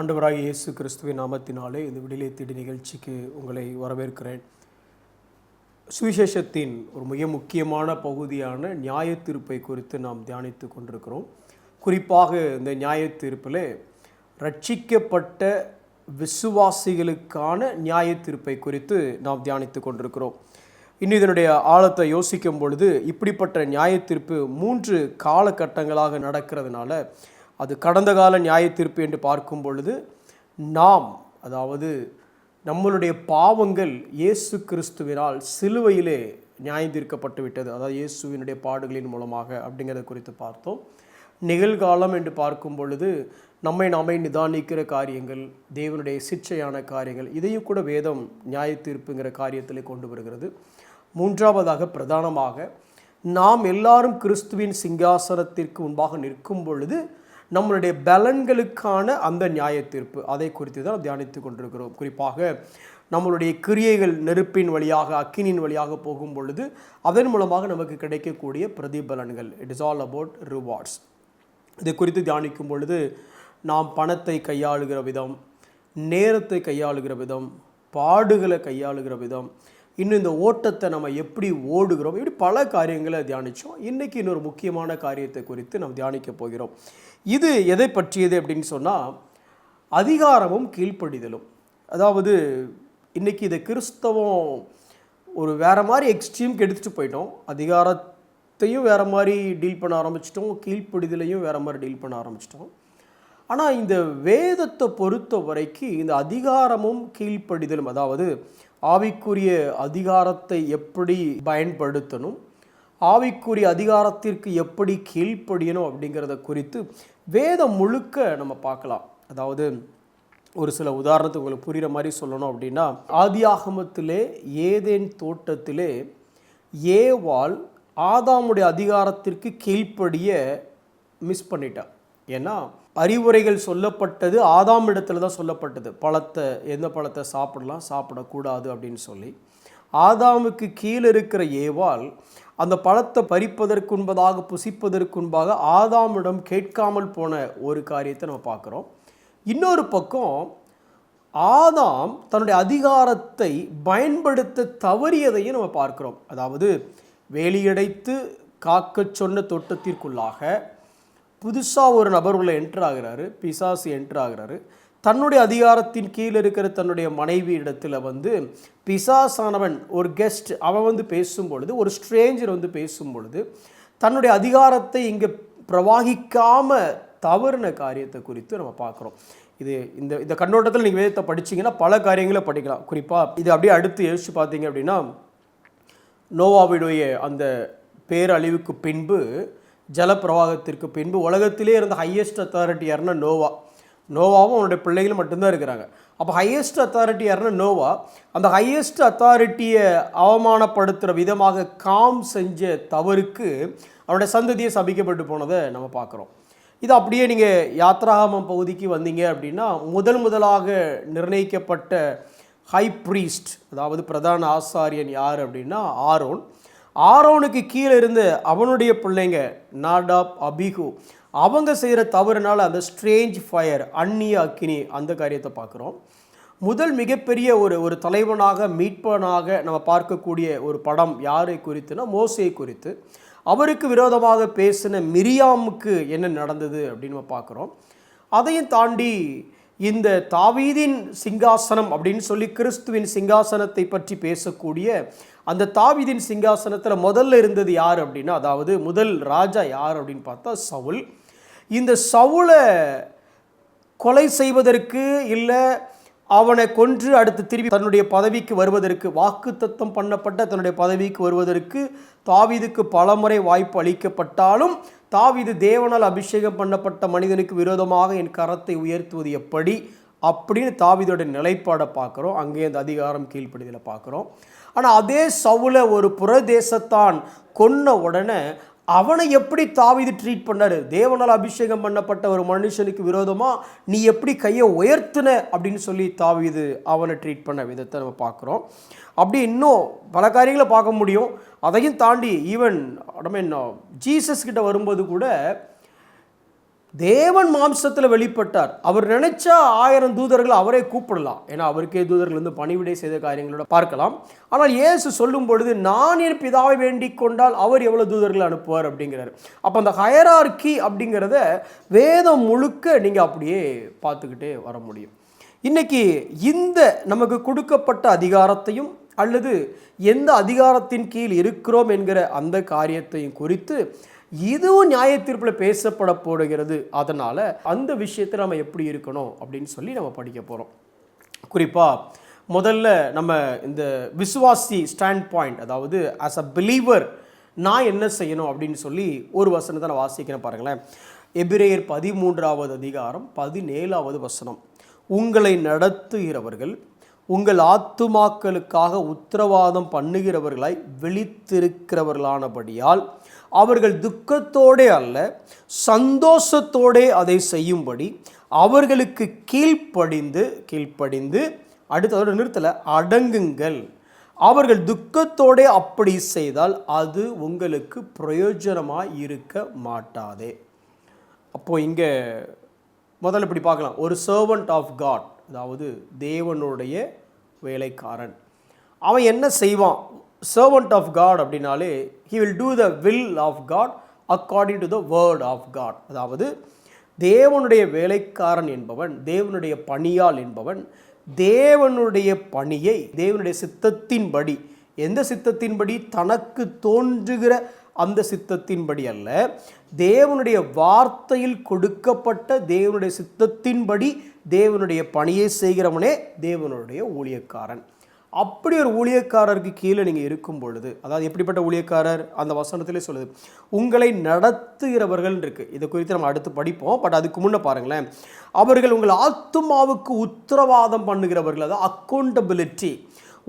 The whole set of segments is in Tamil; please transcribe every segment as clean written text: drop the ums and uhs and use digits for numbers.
ஆண்டவராகிய இயேசு கிறிஸ்துவின் நாமத்தினாலே இந்த விடுதலை தேடி நிகழ்ச்சிக்கு உங்களை வரவேற்கிறேன். சுவிசேஷத்தின் ஒரு மிக முக்கியமான பகுதியான நியாய தீர்ப்பை குறித்து நாம் தியானித்து கொண்டிருக்கிறோம். குறிப்பாக இந்த நியாய தீர்ப்பில் ரட்சிக்கப்பட்ட விசுவாசிகளுக்கான நியாய தீர்ப்பை குறித்து நாம் தியானித்து கொண்டிருக்கிறோம். இன்னும் இதனுடைய ஆழத்தை யோசிக்கும் பொழுது இப்படிப்பட்ட நியாய தீர்ப்பு 3 காலகட்டங்களாக நடக்கிறதுனால அது கடந்த கால நியாய தீர்ப்பு என்று பார்க்கும் பொழுது நாம், அதாவது நம்மளுடைய பாவங்கள் இயேசு கிறிஸ்துவினால் சிலுவையிலே நியாயம் தீர்க்கப்பட்டு விட்டது, அதாவது இயேசுவினுடைய பாடுகளின் மூலமாக அப்படிங்கிறத குறித்து பார்த்தோம். நிகழ்காலம் என்று பார்க்கும் பொழுது நாமே நிதானிக்கிற காரியங்கள், தேவனுடைய சிற்சையான காரியங்கள், இதையும் கூட வேதம் நியாய தீர்ப்புங்கிற காரியத்தில் கொண்டு வருகிறது. மூன்றாவதாக பிரதானமாக நாம் எல்லாரும் கிறிஸ்துவின் சிங்காசனத்திற்கு முன்பாக நிற்கும் பொழுது நம்மளுடைய பலன்களுக்கான அந்த நியாய தீர்ப்பு, அதை குறித்து தான் தியானித்து கொண்டிருக்கிறோம். குறிப்பாக நம்மளுடைய கிரியைகள் நெருப்பின் வழியாக, அக்கினியின் வழியாக போகும் பொழுது அதன் மூலமாக நமக்கு கிடைக்கக்கூடிய பிரதிபலன்கள், it is all about rewards. இதை குறித்து தியானிக்கும் பொழுது நாம் பணத்தை கையாளுகிற விதம், நேரத்தை கையாளுகிற விதம், பாடுகளை கையாளுகிற விதம், இன்னும் இந்த ஓட்டத்தை நம்ம எப்படி ஓடுகிறோம், இப்படி பல காரியங்களை தியானித்தோம். இன்றைக்கி இன்னொரு முக்கியமான காரியத்தை குறித்து நாம் தியானிக்க போகிறோம். இது எதை பற்றியது அப்படின்னு சொன்னால் அதிகாரமும் கீழ்ப்படிதலும். அதாவது இன்றைக்கி இதை கிறிஸ்தவம் ஒரு வேறு மாதிரி எக்ஸ்ட்ரீம்க்கு எடுத்துகிட்டு போயிட்டோம். அதிகாரத்தையும் வேறு மாதிரி டீல் பண்ண ஆரம்பிச்சிட்டோம், கீழ்ப்படிதலையும் வேறு மாதிரி டீல் பண்ண ஆரம்பிச்சிட்டோம். ஆனால் இந்த வேதத்தை பொறுத்த வரைக்கும் இந்த அதிகாரமும் கீழ்ப்படிதலும், அதாவது ஆவிக்குரிய அதிகாரத்தை எப்படி பயன்படுத்தணும், ஆவிக்குரிய அதிகாரத்திற்கு எப்படி கீழ்ப்படியணும் அப்படிங்கிறத குறித்து வேதம் முழுக்க நம்ம பார்க்கலாம். அதாவது ஒரு சில உதாரணத்துக்கு உங்களுக்கு புரிகிற மாதிரி சொல்லணும் அப்படின்னா, ஆதியாகமத்திலே ஏதேன் தோட்டத்திலே ஏவாள் ஆதாமுடைய அதிகாரத்திற்கு கீழ்ப்படிய மிஸ் பண்ணிட்டான். ஏன்னா அறிவுரைகள் சொல்லப்பட்டது ஆதாம் இடத்துல தான் சொல்லப்பட்டது. பழத்தை, எந்த பழத்தை சாப்பிடலாம், சாப்பிடக்கூடாது அப்படின்னு சொல்லி. ஆதாமுக்கு கீழே இருக்கிற ஏவாள் அந்த பழத்தை பறிப்பதற்கு முன்பதாக, புசிப்பதற்கு முன்பாக ஆதாமிடம் கேட்காமல் போன ஒரு காரியத்தை நம்ம பார்க்குறோம். இன்னொரு பக்கம் ஆதாம் தன்னுடைய அதிகாரத்தை பயன்படுத்த தவறியதையும் நம்ம பார்க்குறோம். அதாவது வேலியடைத்து காக்க சொன்ன தோட்டத்திற்குள்ளாக புதுசாக ஒரு நபர் உள்ள என்ட்ரு ஆகிறாரு, பிசாசு என்ட்ரு ஆகிறாரு. தன்னுடைய அதிகாரத்தின் கீழே இருக்கிற தன்னுடைய மனைவி இடத்துல பிசாசானவன், ஒரு கெஸ்ட், அவன் பேசும்பொழுது, ஒரு ஸ்ட்ரேஞ்சர் பேசும்பொழுது தன்னுடைய அதிகாரத்தை இங்கே பிரவாகிக்காமல் தவறின காரியத்தை குறித்து நம்ம பார்க்குறோம். இது இந்த கண்ணோட்டத்தில் நீங்கள் வேதத்தை படிச்சிங்கன்னா பல காரியங்களை படிக்கலாம். குறிப்பாக இது அப்படியே அடுத்து யோசிச்சு பார்த்தீங்க அப்படின்னா, நோவாவுடைய அந்த பேரழிவுக்கு பின்பு, ஜலப்பிரவாகத்திற்கு பின்பு உலகத்திலே இருந்த ஹையஸ்ட் அத்தாரிட்டி யாருன்னா நோவாவும் அவனுடைய பிள்ளைகளும் மட்டும்தான் இருக்கிறாங்க. அப்போ ஹையஸ்ட் அத்தாரிட்டி யாருன்னா நோவா. அந்த ஹையஸ்ட் அத்தாரிட்டியை அவமானப்படுத்துகிற விதமாக காம் செஞ்ச தவறுக்கு அவனுடைய சந்ததியை சபிக்கப்பட்டு போனதை நம்ம பார்க்குறோம். இது அப்படியே நீங்கள் யாத்ராகமம் பகுதிக்கு வந்தீங்க அப்படின்னா, முதலாக நிர்ணயிக்கப்பட்ட ஹை ப்ரீஸ்ட், அதாவது பிரதான ஆசாரியன் யார் அப்படின்னா ஆரோனுக்கு கீழே இருந்து அவனுடைய பிள்ளைங்க நாடாப், அபிகு, அவங்க செய்கிற தவறுனால அந்த ஸ்ட்ரேஞ்ச் ஃபயர், அந்நிய அக்கினி, அந்த காரியத்தை பார்க்குறோம். மிகப்பெரிய ஒரு தலைவனாக, மீட்பனாக நம்ம பார்க்கக்கூடிய ஒரு படம் யாரை குறித்துனா மோசேயை குறித்து. அவருக்கு விரோதமாக பேசின மிரியாமுக்கு என்ன நடந்தது அப்படின்னு நம்ம பார்க்குறோம். அதையும் தாண்டி இந்த தாவீதின் சிங்காசனம் அப்படின்னு சொல்லி கிறிஸ்துவின் சிங்காசனத்தை பற்றி பேசக்கூடிய அந்த தாவீதின் சிங்காசனத்தில் முதல்ல இருந்தது யார் அப்படின்னா, அதாவது முதல் ராஜா யார் அப்படின்னு பார்த்தா சவுல். இந்த சவுலை கொலை செய்வதற்கு, இல்லை அவனை கொன்று அடுத்து திரும்பி தன்னுடைய பதவிக்கு வருவதற்கு, வாக்குத்தத்தம் பண்ணப்பட்ட தன்னுடைய பதவிக்கு வருவதற்கு தாவீதுக்கு பலமுறை வாய்ப்பு அளிக்கப்பட்டாலும், தாவீது தேவனால் அபிஷேகம் பண்ணப்பட்ட மனிதனுக்கு விரோதமாக என் கரத்தை உயர்த்துவது எப்படி அப்படின்னு தாவீதோட நிலைப்பாடை பார்க்குறோம். அங்கே அந்த அதிகாரம் கீழ்ப்படிதலை பார்க்குறோம். ஆனால் அதே சவுலை ஒரு புறதேசத்தான் கொன்ன உடனே அவனை எப்படி தாவீது ட்ரீட் பண்ணாரு? தேவனால் அபிஷேகம் பண்ணப்பட்ட ஒரு மனுஷனுக்கு விரோதமாக நீ எப்படி கையை உயர்த்தின அப்படின்னு சொல்லி தாவீது அவனை ட்ரீட் பண்ண விதத்தை நம்ம பார்க்குறோம். அப்படி இன்னும் பல காரியங்களை பார்க்க முடியும். அதையும் தாண்டி ஈவன் ஜீசஸ் கிட்ட வரும்போது கூட தேவன் மாம்சத்தில் வெளிப்பட்டார். அவர் நினைச்சா 1000 தூதர்கள் அவரே கூப்பிடலாம். ஏன்னா அவருக்கே தூதர்கள் வந்து பணிவிடை செய்த காரியங்களோட பார்க்கலாம். ஆனால் இயேசு சொல்லும் பொழுது நான் என் பிதாவை வேண்டிக் கொண்டால் அவர் எவ்வளவு தூதர்கள் அனுப்புவார் அப்படிங்கிறார். அப்போ அந்த ஹயரார்கி அப்படிங்கிறத வேதம் முழுக்க நீங்கள் அப்படியே பார்த்துக்கிட்டே வர முடியும். இன்னைக்கு இந்த நமக்கு கொடுக்கப்பட்ட அதிகாரத்தையும் அல்லது எந்த அதிகாரத்தின் கீழ் இருக்கிறோம் என்கிற அந்த காரியத்தையும் குறித்து இதுவும் நியாய தீர்ப்பில் பேசப்பட போடுகிறது. அதனால் அந்த விஷயத்தில் நம்ம எப்படி இருக்கணும் அப்படின்னு சொல்லி நம்ம படிக்க போகிறோம். குறிப்பாக முதல்ல நம்ம இந்த விசுவாசி ஸ்டாண்ட் பாயிண்ட், அதாவது ஆஸ் அ பிலீவர் நான் என்ன செய்யணும் அப்படின்னு சொல்லி ஒரு வசனத்தை நான் வாசிக்கிறேன் பாருங்களேன். எபிரேயர் 13வது அதிகாரம் 17வது வசனம். உங்களை நடத்துகிறவர்கள் உங்கள் ஆத்துமாக்களுக்காக உத்தரவாதம் பண்ணுகிறவர்களாய் விழித்திருக்கிறவர்களானபடியால் அவர்கள் துக்கத்தோடே அல்ல சந்தோஷத்தோடே அதை செய்யும்படி அவர்களுக்கு கீழ்ப்படிந்து அடுத்ததோட நிறுத்தலை அடங்குங்கள். அவர்கள் துக்கத்தோடே அப்படி செய்தால் அது உங்களுக்கு பிரயோஜனமாக இருக்க மாட்டாதே. அப்போது இங்கே முதல்ல இப்படி பார்க்கலாம். ஒரு சர்வன்ட் ஆஃப் காட், அதாவது தேவனுடைய வேலைக்காரன், அவன் என்ன செய்வான்? சர்வன்ட் ஆஃப் காட் அப்படின்னாலே he will do the will of God according to the word of God. அதாவது தேவனுடைய வேலைக்காரன் என்பவன், தேவனுடைய பணியாள் என்பவன் தேவனுடைய பணியை தேவனுடைய சித்தத்தின்படி, எந்த சித்தத்தின்படி? தனக்கு தோன்றுகிற அந்த சித்தத்தின்படி அல்ல, தேவனுடைய வார்த்தையில் கொடுக்கப்பட்ட தேவனுடைய சித்தத்தின்படி தேவனுடைய பணியை செய்கிறவனே தேவனுடைய ஊழியக்காரன். அப்படி ஒரு ஊழியக்காரருக்கு கீழே நீங்கள் இருக்கும் பொழுது, அதாவது எப்படிப்பட்ட ஊழியக்காரர்? அந்த வசனத்திலே சொல்லுது உங்களை நடத்துகிறவர்கள் இருக்கு. இதை குறித்து நம்ம அடுத்து படிப்போம். பட் அதுக்கு முன்னே பாருங்களேன், அவர்கள் உங்கள் ஆத்துமாவுக்கு உத்தரவாதம் பண்ணுகிறவர்கள், அதாவது அக்கௌண்டபிலிட்டி.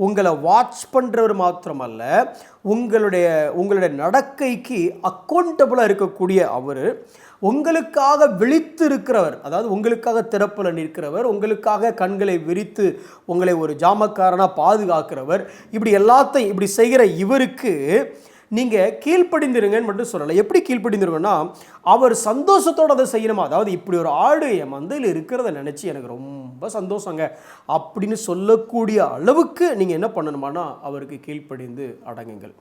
உங்களை வாட்ச் பண்ணுறவர் மாத்திரமல்ல, உங்களுடைய நடக்கைக்கு அக்கௌண்டபிளாக இருக்கக்கூடிய அவர், உங்களுக்காக விழித்து இருக்கிறவர், அதாவது உங்களுக்காக திறப்பில் நிற்கிறவர், உங்களுக்காக கண்களை விரித்து உங்களை ஒரு ஜாமக்காரனாக பாதுகாக்கிறவர், இப்படி எல்லாத்தையும் இப்படி செய்கிற இவருக்கு நீங்கள் கீழ்ப்படிந்திருங்கன்னு மட்டும் சொல்லலை. எப்படி கீழ்ப்படிந்திருங்கன்னா, அவர் சந்தோஷத்தோடு அதை செய்யணுமா? அதாவது இப்படி ஒரு ஆடு என் மந்தையில் இருக்கிறத நினச்சி எனக்கு ரொம்ப சந்தோஷங்க அப்படின்னு சொல்லக்கூடிய அளவுக்கு நீங்கள் என்ன பண்ணணுமானா அவருக்கு கீழ்ப்படிந்து அடங்குங்கள்.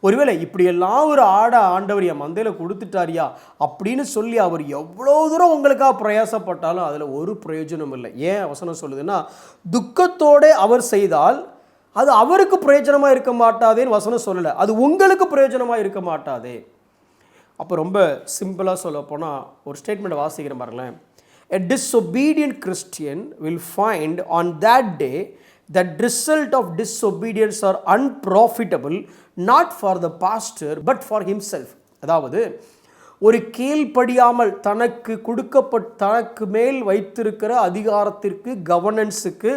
ஒருவேளை இப்படியெல்லாம் ஒரு ஆடை ஆண்டவர் என் மந்தையில் கொடுத்துட்டாரியா அப்படின்னு சொல்லி அவர் எவ்வளோ தூரம் உங்களுக்காக பிரயாசப்பட்டாலும் அதில் ஒரு பிரயோஜனம் இல்லை. ஏன் வசனம் சொல்லுதுன்னா, துக்கத்தோடு அவர் செய்தால் அது அவருக்கு பிரயோஜனமாக இருக்க மாட்டாதேன்னு வசனம் சொல்லலை, அது உங்களுக்கு பிரயோஜனமாக இருக்க மாட்டாதே. அப்போ ரொம்ப சிம்பிளாக சொல்ல போனால் ஒரு ஸ்டேட்மெண்ட்டை வாசிக்கிறேன் பாருங்களேன். A disobedient Christian will find on that day that result of disobedience are unprofitable not for the pastor but for himself. அதாவது ஒரு கீழ்ப்படியாமல் தனக்கு மேல் வைத்திருக்கிற அதிகாரத்திற்கு, கவர்னன்ஸுக்கு,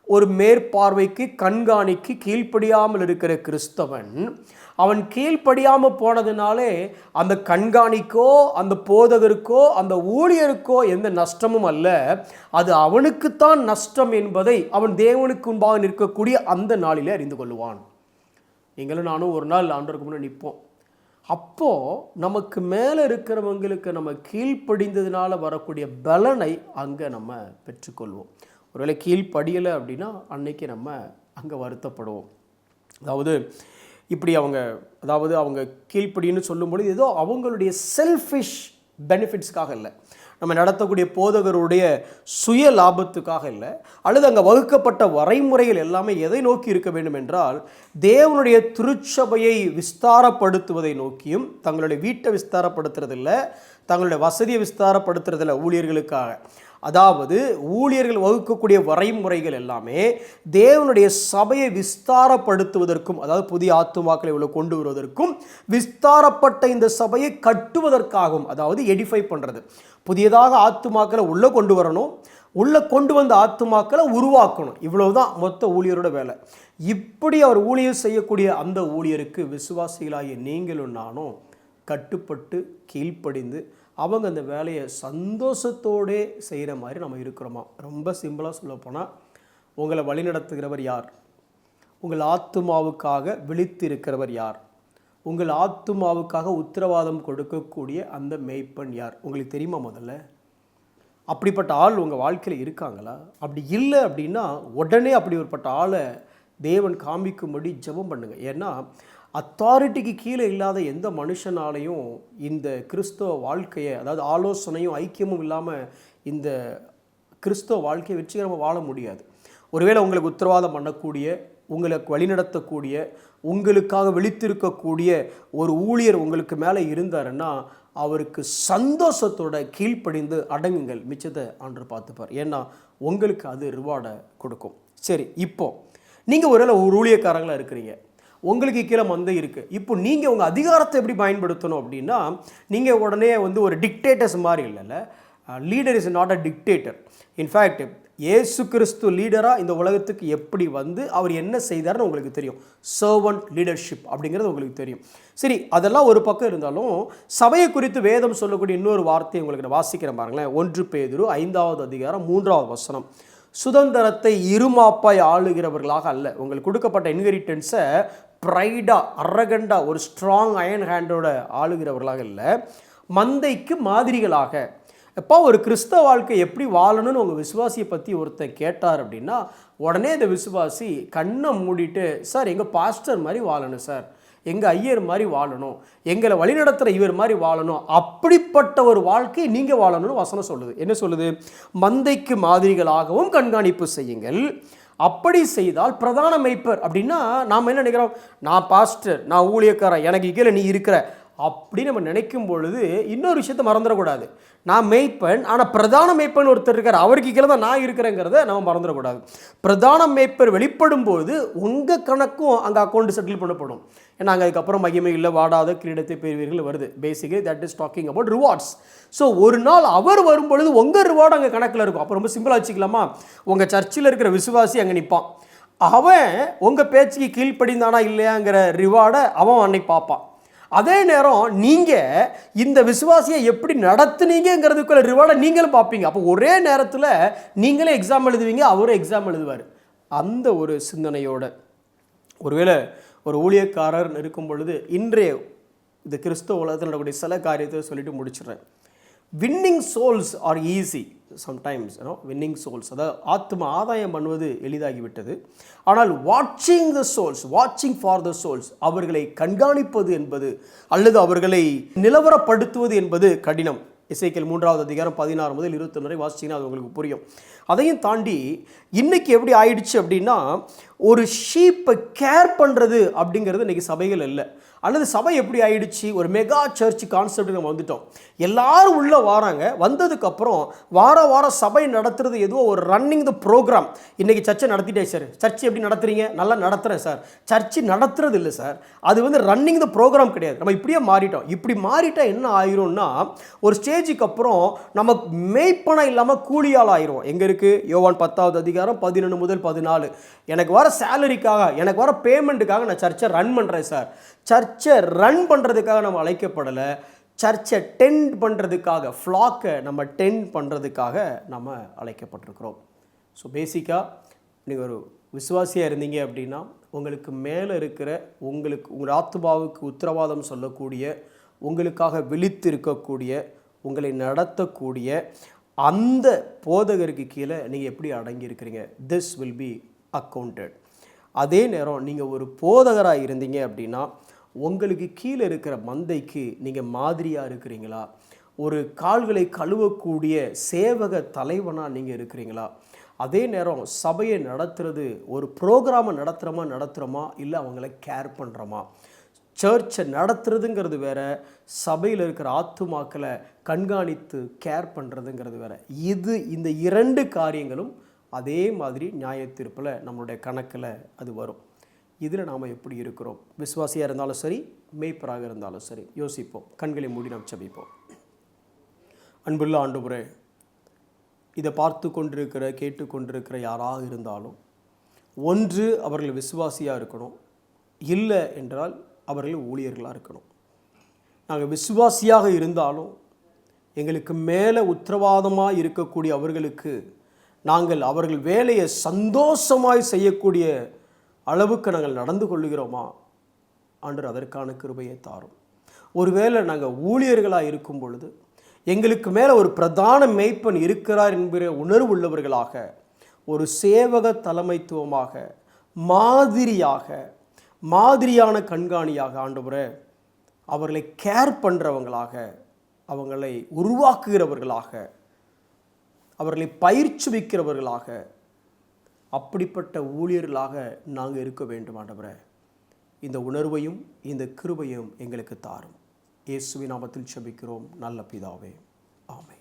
ஒரு மேற்பார்வைக்கு, கண்காணிக்கு கீழ்ப்படியாமல் இருக்கிற கிறிஸ்தவன், அவன் கீழ்ப்படியாமல் போனதுனாலே அந்த கண்காணிக்கோ, அந்த போதகருக்கோ, அந்த ஊழியருக்கோ எந்த நஷ்டமும் அல்ல, அது அவனுக்குத்தான் நஷ்டம் என்பதை அவன் தேவனுக்கு முன்பாக நிற்கக்கூடிய அந்த நாளிலே அறிந்து கொள்வான். நீங்களும் நானும் ஒரு நாள் ஆண்டவருக்கு முன்னே நிற்போம். அப்போது நமக்கு மேலே இருக்கிறவங்களுக்கு நம்ம கீழ்ப்படிந்ததுனால வரக்கூடிய பலனை அங்கே நம்ம பெற்றுக்கொள்வோம். ஒருவேளை கீழ்ப்படியலை அப்படின்னா அன்னைக்கு நம்ம அங்கே வருத்தப்படுவோம். அதாவது இப்படி அவங்க கீழ்ப்படின்னு சொல்லும்பொழுது ஏதோ அவங்களுடைய செல்ஃபிஷ் பெனிஃபிட்ஸ்க்காக இல்லை, நம்ம நடத்தக்கூடிய போதகருடைய சுய லாபத்துக்காக இல்லை, அல்லது அங்கே வகுக்கப்பட்ட வரைமுறைகள் எல்லாமே எதை நோக்கி இருக்க வேண்டும் என்றால் தேவனுடைய திருச்சபையை விஸ்தாரப்படுத்துவதை நோக்கியும், தங்களுடைய வீட்டை விஸ்தாரப்படுத்துறதில்லை, தங்களுடைய வசதியை விஸ்தாரப்படுத்துறதில்லை ஊழியர்களுக்காக. அதாவது ஊழியர்கள் வகுக்கக்கூடிய வரைமுறைகள் எல்லாமே தேவனுடைய சபையை விஸ்தாரப்படுத்துவதற்கும், அதாவது புதிய ஆத்துமாக்களை உள்ள கொண்டு வருவதற்கும், விஸ்தாரப்பட்ட இந்த சபையை கட்டுவதற்காகவும், அதாவது எடிஃபை பண்ணுறது, புதியதாக ஆத்துமாக்களை உள்ளே கொண்டு வரணும், உள்ளே கொண்டு வந்த ஆத்துமாக்களை உருவாக்கணும். இவ்வளவுதான் மொத்த ஊழியரோட வேலை. இப்படி அவர் ஊழியர் செய்யக்கூடிய அந்த ஊழியருக்கு விசுவாசிகளாகிய நீங்களும் நானும் கட்டுப்பட்டு கீழ்ப்படிந்து அவங்க அந்த வேலையை சந்தோஷத்தோடு செய்கிற மாதிரி நம்ம இருக்கிறோமா? ரொம்ப சிம்பிளாக சொல்லப்போனால், உங்களை வழிநடத்துகிறவர் யார்? உங்கள் ஆத்துமாவுக்காக விழித்து இருக்கிறவர் யார்? உங்கள் ஆத்துமாவுக்காக உத்தரவாதம் கொடுக்கக்கூடிய அந்த மேய்ப்பன் யார்? உங்களுக்கு தெரியுமா முதல்ல? அப்படிப்பட்ட ஆள் உங்கள் வாழ்க்கையில் இருக்காங்களா? அப்படி இல்லை அப்படின்னா உடனே அப்படி ஒருப்பட்ட ஆளை தேவன் காமிக்கும்படி ஜெபம் பண்ணுங்க. ஏன்னா அத்தாரிட்டிக்கு கீழே இல்லாத எந்த மனுஷனாலையும் இந்த கிறிஸ்தவ வாழ்க்கையை, அதாவது ஆலோசனையும் ஐக்கியமும் இல்லாமல் இந்த கிறிஸ்தவ வாழ்க்கையை வெற்றிகரமாக வாழ முடியாது. ஒருவேளை உங்களுக்கு உத்தரவாதம் பண்ணக்கூடிய, உங்களுக்கு வழிநடத்தக்கூடிய, உங்களுக்காக விழித்திருக்கக்கூடிய ஒரு ஊழியர் உங்களுக்கு மேலே இருந்தாருன்னா அவருக்கு சந்தோஷத்தோட கீழ்ப்படிந்து அடங்குங்கள். மிச்சத்தை ஆண்டவர் பார்த்துப்பார். ஏன்னா உங்களுக்கு அது ரிவார்டை கொடுக்கும். சரி, இப்போ நீங்கள் ஒருவேளை ஒரு ஊழியக்காரங்களாக இருக்கிறீங்க, உங்களுக்கு கீழே மந்தை இருக்குது. இப்போ நீங்கள் உங்கள் அதிகாரத்தை எப்படி பயன்படுத்தணும் அப்படின்னா, நீங்கள் உடனே ஒரு டிக்டேட்டர்ஸ் மாதிரி இல்லைல்ல. Leader is not a dictator. In fact இயேசு கிறிஸ்து லீடராக இந்த உலகத்துக்கு எப்படி அவர் என்ன செய்தார்னு உங்களுக்கு தெரியும். சர்வன்ட் லீடர்ஷிப் அப்படிங்கிறது உங்களுக்கு தெரியும். சரி, அதெல்லாம் ஒரு பக்கம் இருந்தாலும் சபையை குறித்து வேதம் சொல்லக்கூடிய இன்னொரு வார்த்தையை உங்களுக்கு நான் வாசிக்கிறேன் பாருங்களேன். 1 பேதுரு 5வது அதிகாரம் 3வது வசனம். சுதந்திரத்தை இருமாப்பாய் ஆளுகிறவர்களாக அல்ல. உங்களுக்கு கொடுக்கப்பட்ட இன்ஹெரிட்டன்ஸை ப்ரைடாக, அரகண்டாக, ஒரு ஸ்ட்ராங் அயன் ஹேண்டோட ஆளுகிறவர்களாக இல்லை, மந்தைக்கு மாதிரிகளாக. எப்போ ஒரு கிறிஸ்தவ வாழ்க்கை எப்படி வாழணும்னு உங்கள் விசுவாசியை பற்றி ஒருத்தர் கேட்டார் அப்படின்னா உடனே இந்த விசுவாசி கண்ணை மூடிட்டு, சார் எங்கள் பாஸ்டர் மாதிரி வாழணும் சார், எங்கள் ஐயர் மாதிரி வாழணும், எங்களை வழிநடத்துகிற இவர் மாதிரி வாழணும், அப்படிப்பட்ட ஒரு வாழ்க்கையை நீங்கள் வாழணும்னு வசனம் சொல்லுது. என்ன சொல்லுது? மந்தைக்கு மாதிரிகளாகவும் கண்காணிப்பு செய்யுங்கள். அப்படி செய்தால் பிரதான மேய்ப்பர் அப்படின்னா நாம் என்ன நினைக்கிறோம்? நான் பாஸ்டர், நான் ஊழியக்காரன், எனக்கு கீழே நீ இருக்கிற அப்படி நம்ம நினைக்கும் பொழுது இன்னொரு விஷயத்தை மறந்துடக்கூடாது. நான் மேய்ப்பன், ஆனால் பிரதான மேய்ப்பன் ஒருத்தர் இருக்கார், அவருக்கு கீழே தான் நான் இருக்கிறேங்கிறத நம்ம மறந்துடக்கூடாது. பிரதான மேய்ப்பர் வெளிப்படும் போது உங்கள் கணக்கும் அங்கே அக்கௌண்ட் செட்டில் பண்ணப்படும். ஏன்னா அங்கே அதுக்கப்புறம் மகிமை இல்லை, வாடாத கிரீடத்தை பெறுவீர்கள் வருது. Basically that is talking about rewards. So ஒரு நாள் அவர் வரும்பொழுது உங்கள் ரிவார்டு அங்கே கணக்கில் இருக்கும். அப்போ ரொம்ப சிம்பிளாக வச்சுக்கலாமா? உங்கள் சர்ச்சில் இருக்கிற விசுவாசி அங்கே நிற்பான், அவன் உங்கள் பேச்சுக்கு கீழ்ப்படிந்தானா இல்லையாங்கிற ரிவார்டை அவன் அன்னைக்கு பார்ப்பான். அதே நேரம் நீங்கள் இந்த விசுவாசியை எப்படி நடத்துனீங்கிறதுக்குள்ள ரிவார்டை நீங்களும் பார்ப்பீங்க. அப்போ ஒரே நேரத்தில் நீங்களே எக்ஸாம் எழுதுவீங்க, அவரும் எக்ஸாம் எழுதுவார். அந்த ஒரு சிந்தனையோட ஒருவேளை ஒரு ஊழியக்காரர் இருக்கும் பொழுது இன்றைய இந்த கிறிஸ்தவ உலகத்தில் நடக்கக்கூடிய சில காரியத்தை சொல்லிட்டு முடிச்சிடுறேன். Winning souls R easy sometimes. Winning souls, அதாவது ஆத்ம ஆதாயம் பண்ணுவது எளிதாகிவிட்டது. ஆனால் வாட்சிங் த சோல்ஸ், வாட்சிங் ஃபார் த சோல்ஸ், அவர்களை கண்காணிப்பது என்பது அல்லது அவர்களை நிலவரப்படுத்துவது என்பது கடினம். எசேக்கியேல் 3வது அதிகாரம் 16 முதல் 21 வரை வாசிச்சிங்கன்னா அது உங்களுக்கு புரியும். அதையும் தாண்டி இன்னைக்கு எப்படி ஆயிடுச்சு அப்படின்னா, ஒரு ஷீப்பை கேர் பண்ணுறது அப்படிங்கிறது இன்றைக்கி சபைகள் இல்லை. அல்லது சபை எப்படி ஆயிடுச்சு, ஒரு மெகா சர்ச் கான்செப்ட் நம்ம வந்துட்டோம். எல்லாரும் உள்ளே வராங்க, வந்ததுக்கப்புறம் வாரம் சபை நடத்துறது ஏதோ ஒரு ரன்னிங் த ப்ரோக்ராம். இன்றைக்கி சர்ச்சை நடத்திட்டேன் சார், சர்ச் எப்படி நடத்துறீங்க? நல்லா நடத்துகிறேன் சார். சர்ச்சு நடத்துறது இல்லை சார், அது ரன்னிங் த ப்ரோக்ராம் கிடையாது. நம்ம இப்படியே மாறிட்டோம். இப்படி மாறிட்டால் என்ன ஆயிரும்னா, ஒரு ஸ்டேஜுக்கு அப்புறம் நம்ம மேய்ப்பனம் இல்லாமல் கூலியால் ஆயிரும். எங்கே இருக்குது? யோவான் 10வது அதிகாரம் 11 முதல் 14. எனக்கு வர சேலரிக்காக, எனக்கு வர பேமெண்ட்டுக்காக நான் சர்ச்சை ரன் பண்ணுறேன் சார். சர்ச்சை ரன் பண்ணுறதுக்காக நம்ம அழைக்கப்படலை, சர்ச்சை டென்ட் பண்ணுறதுக்காக, ஃப்ளாக்கை நம்ம டென்ட் பண்ணுறதுக்காக நம்ம அழைக்கப்பட்டிருக்கிறோம். ஸோ பேசிக்காக நீங்கள் ஒரு விசுவாசியாக இருந்தீங்க அப்படின்னா உங்களுக்கு மேலே இருக்கிற உங்கள் ஆத்துமாவுக்கு உத்தரவாதம் சொல்லக்கூடிய, உங்களுக்காக விழித்து இருக்கக்கூடிய, உங்களை நடத்தக்கூடிய அந்த போதகருக்கு கீழே நீங்கள் எப்படி அடங்கியிருக்கிறீங்க? This will be accounted. அதே நேரம் நீங்கள் ஒரு போதகராக இருந்தீங்க அப்படின்னா உங்களுக்கு கீழே இருக்கிற மந்தைக்கு நீங்கள் மாதிரியாக இருக்கிறீங்களா? ஒரு கால்களை கழுவக்கூடிய சேவக தலைவனாக நீங்கள் இருக்கிறீங்களா? அதே நேரம் சபையை நடத்துறது ஒரு ப்ரோக்ராமை நடத்துகிறோமா இல்லை அவங்கள கேர் பண்ணுறோமா? சர்ச்சை நடத்துறதுங்கிறது வேற, சபையில் இருக்கிற ஆத்துமாக்களை கண்காணித்து கேர் பண்ணுறதுங்கிறது வேற. இந்த 2 காரியங்களும் அதே மாதிரி நியாயத்தீர்ப்பில் நம்மளுடைய கணக்கில் அது வரும். இதில் நாம் எப்படி இருக்கிறோம்? விசுவாசியாக இருந்தாலும் சரி, மேய்ப்பராக இருந்தாலும் சரி, யோசிப்போம். கண்களை மூடி நாம் ஜெபிப்போம். அன்புள்ள ஆண்டவரே, இதை பார்த்து கொண்டிருக்கிற, கேட்டுக்கொண்டிருக்கிற யாராக இருந்தாலும், ஒன்று அவர்கள் விசுவாசியாக இருக்கணும், இல்லை என்றால் அவர்கள் ஊழியர்களாக இருக்கணும். நாங்கள் விசுவாசியாக இருந்தாலும் எங்களுக்கு மேலே உத்தரவாதமாக இருக்கக்கூடிய அவர்களுக்கு நாங்கள் அவர்கள் வேலையை சந்தோஷமாய் செய்யக்கூடிய அளவுக்கு நாங்கள் நடந்து கொள்ளுகிறோமா? ஆண்டவர் அதற்கான கிருபையை தாரும். ஒருவேளை நாங்கள் ஊழியர்களாக இருக்கும் பொழுது எங்களுக்கு மேலே ஒரு பிரதான மேய்ப்பன் இருக்கிறார் என்கிற உணர்வு உள்ளவர்களாக, ஒரு சேவக தலைமைத்துவமாக, மாதிரியான கண்காணியாக ஆண்டவரே அவர்களை கேர் பண்ணுறவங்களாக, அவங்களை உருவாக்குகிறவர்களாக, அவர்களை பயிற்சிவிக்கிறவர்களாக, அப்படிப்பட்ட ஊழியர்களாக நாங்கள் இருக்க வேண்டும் ஆண்டவரே. இந்த உணர்வையும் இந்த கிருபையும் எங்களுக்கு தாரும். இயேசுவின் நாமத்தில் ஜெபிக்கிறோம் நல்ல பிதாவே, ஆமென்.